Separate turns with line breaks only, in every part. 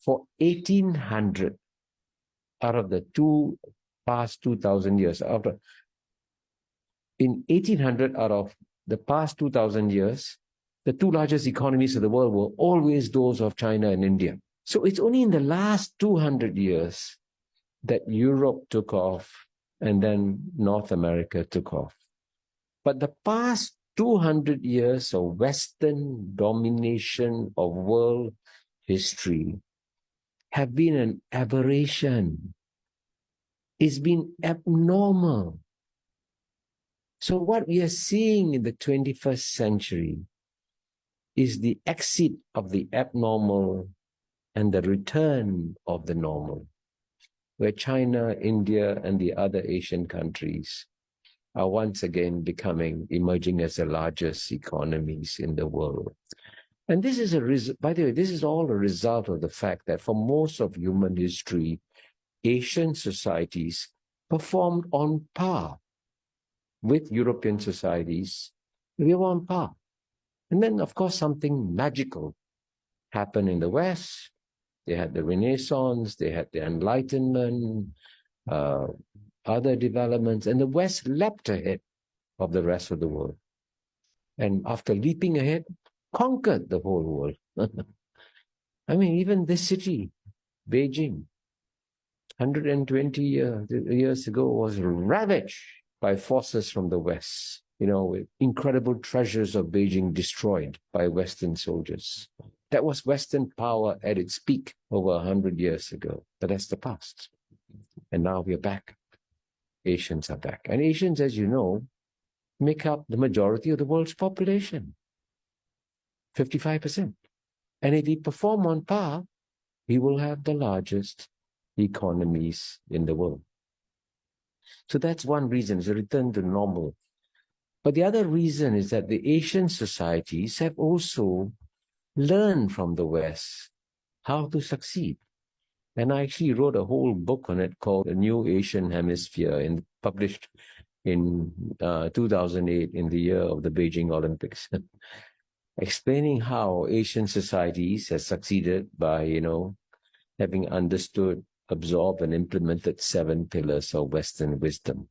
for 1800 out of the past 2,000 years. In 1800 out of the past 2,000 years, the two largest economies of the world were always those of China and India. So it's only in the last 200 years that Europe took off and then North America took off. But the past 200 years of Western domination of world history have been an aberration. It's been abnormal. So what we are seeing in the 21st century is the exit of the abnormal and the return of the normal, where China, India, and the other Asian countries are once again emerging as the largest economies in the world. And this is by the way, this is all a result of the fact that for most of human history, Asian societies performed on par with European societies. We were on par. And then, of course, something magical happened in the West. They had the Renaissance, they had the Enlightenment, other developments, and the West leapt ahead of the rest of the world. And after leaping ahead, conquered the whole world. I mean, even this city, Beijing, 120 years ago was ravaged by forces from the West, with incredible treasures of Beijing destroyed by Western soldiers. That was Western power at its peak over 100 years ago, but that's the past. And now we're back. Asians are back. And Asians, as you know, make up the majority of the world's population, 55%. And if we perform on par, we will have the largest economies in the world. So that's one reason, it's a return to normal. But the other reason is that the Asian societies have also learned from the West how to succeed. And I actually wrote a whole book on it called The New Asian Hemisphere, and published in 2008 in the year of the Beijing Olympics, explaining how Asian societies have succeeded by, having understood, absorbed, and implemented 7 pillars of Western wisdom.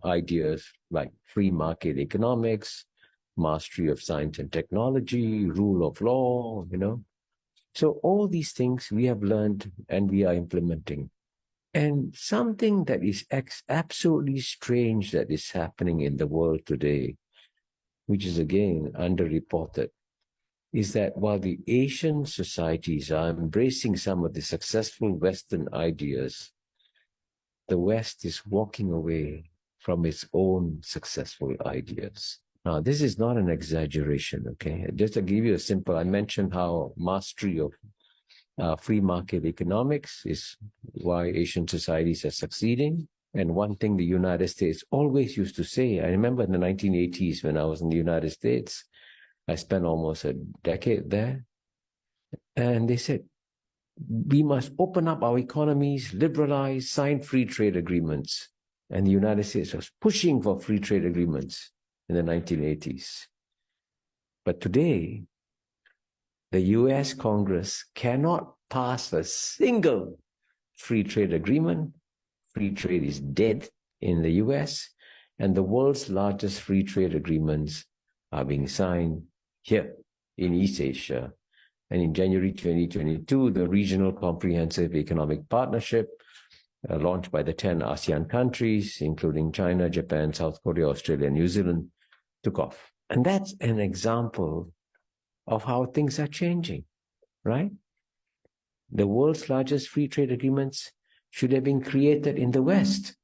Ideas like free market economics, mastery of science and technology, rule of law, So all these things we have learned and we are implementing. And something that is absolutely strange that is happening in the world today, which is again underreported, is that while the Asian societies are embracing some of the successful Western ideas, the West is walking away from its own successful ideas. Now, this is not an exaggeration, okay? Just to give you a simple, I mentioned how mastery of free market economics is why Asian societies are succeeding. And one thing the United States always used to say, I remember in the 1980s when I was in the United States, I spent almost a decade there. And they said, we must open up our economies, liberalize, sign free trade agreements. And the United States was pushing for free trade agreements in the 1980s. But today, the US Congress cannot pass a single free trade agreement. Free trade is dead in the US, and the world's largest free trade agreements are being signed here in East Asia. And in January 2022, the Regional Comprehensive Economic Partnership, launched by the 10 ASEAN countries, including China, Japan, South Korea, Australia, and New Zealand, took off. And that's an example of how things are changing, right? The world's largest free trade agreements should have been created in the West,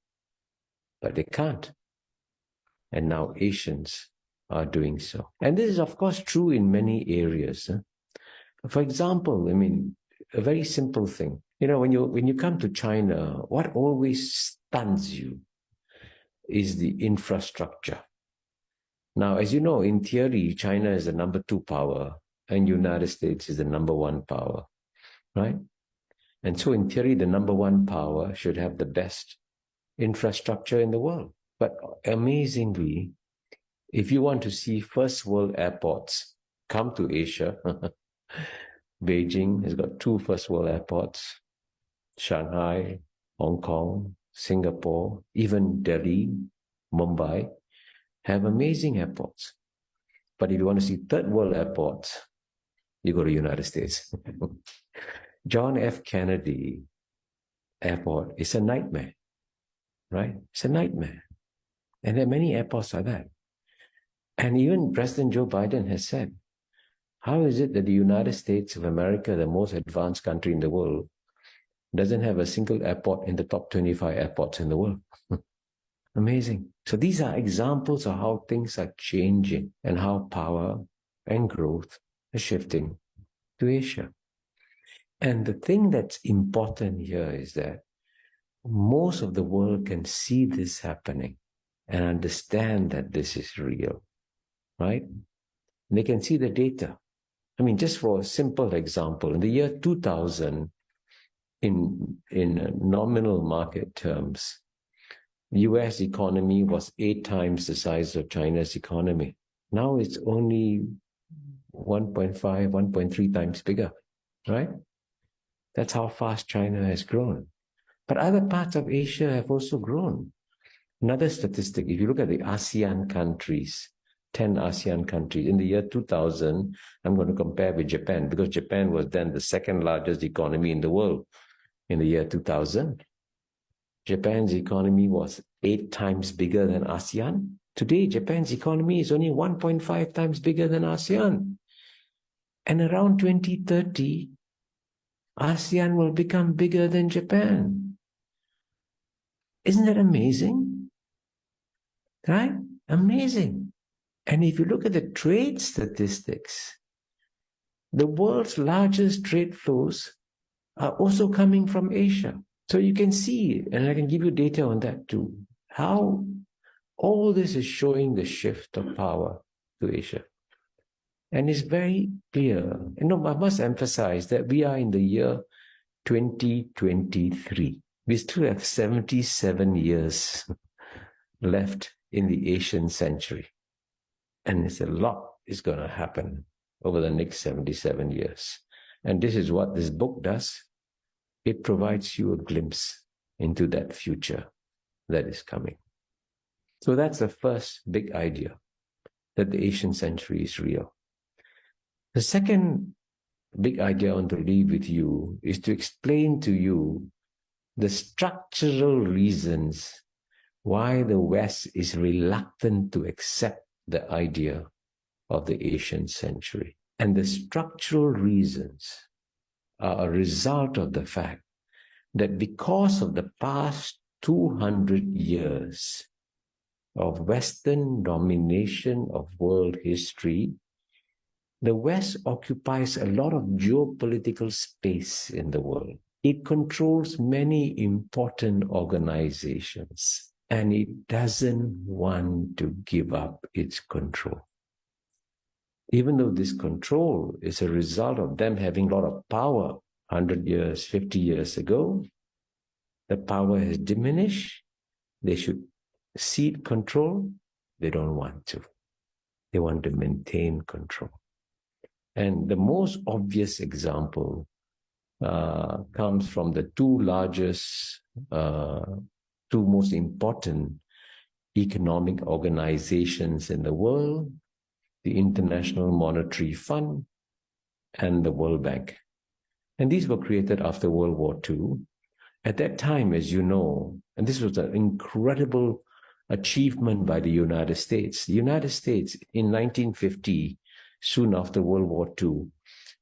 but they can't. And now Asians are doing so. And this is, of course, true in many areas. For example, a very simple thing. When you come to China, what always stuns you is the infrastructure. Now, as you know, in theory, China is the number 2 power and United States is the number 1 power, right? And so in theory, the number 1 power should have the best infrastructure in the world. But amazingly, if you want to see first world airports come to Asia, Beijing has got 2 first world airports. Shanghai, Hong Kong, Singapore, even Delhi, Mumbai have amazing airports. But if you want to see third world airports, you go to the United States. John F. Kennedy Airport is a nightmare, right? It's a nightmare. And there are many airports like that. And even President Joe Biden has said, how is it that the United States of America, the most advanced country in the world, doesn't have a single airport in the top 25 airports in the world? Amazing. So these are examples of how things are changing and how power and growth are shifting to Asia. And the thing that's important here is that most of the world can see this happening and understand that this is real, right? And they can see the data. I mean, just for a simple example, in the year 2000, in nominal market terms, the US economy was 8 times the size of China's economy. Now it's only 1.5, 1.3 times bigger, right? That's how fast China has grown. But other parts of Asia have also grown. Another statistic, if you look at the ASEAN countries, 10 ASEAN countries, in the year 2000, I'm going to compare with Japan, because Japan was then the second largest economy in the world in the year 2000. Japan's economy was 8 times bigger than ASEAN. Today, Japan's economy is only 1.5 times bigger than ASEAN. And around 2030, ASEAN will become bigger than Japan. Isn't that amazing? Right? Amazing. And if you look at the trade statistics, the world's largest trade flows are also coming from Asia. So you can see, and I can give you data on that too, how all this is showing the shift of power to Asia. And it's very clear. I must emphasize that we are in the year 2023. We still have 77 years left in the Asian century. And it's a lot is going to happen over the next 77 years. And this is what this book does. It provides you a glimpse into that future that is coming. So that's the first big idea, that the Asian century is real. The second big idea I want to leave with you is to explain to you the structural reasons why the West is reluctant to accept the idea of the Asian century. And the structural reasons are a result of the fact that because of the past 200 years of Western domination of world history, the West occupies a lot of geopolitical space in the world. It controls many important organizations, and it doesn't want to give up its control. Even though this control is a result of them having a lot of power 100 years, 50 years ago, the power has diminished. They should cede control. They don't want to. They want to maintain control. And the most obvious example comes from the two most important economic organizations in the world, the International Monetary Fund and the World Bank. And these were created after World War II. At that time, as you know, and this was an incredible achievement by the United States. The United States in 1950, soon after World War II,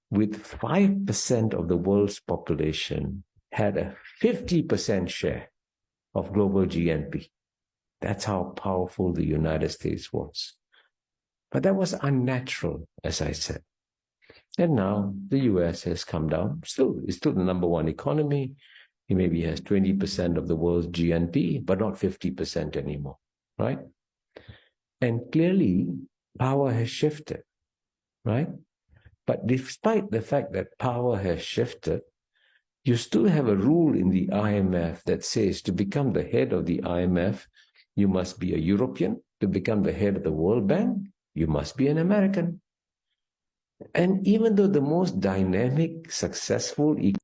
with 5% of the world's population, had a 50% share of global GNP. That's how powerful the United States was. But that was unnatural, as I said. And now the US has come down. It's still the number one economy. It maybe has 20% of the world's GNP, but not 50% anymore, right? And clearly, power has shifted, right? But despite the fact that power has shifted, you still have a rule in the IMF that says to become the head of the IMF, you must be a European. To become the head of the World Bank, you must be an American. And even though the most dynamic, successful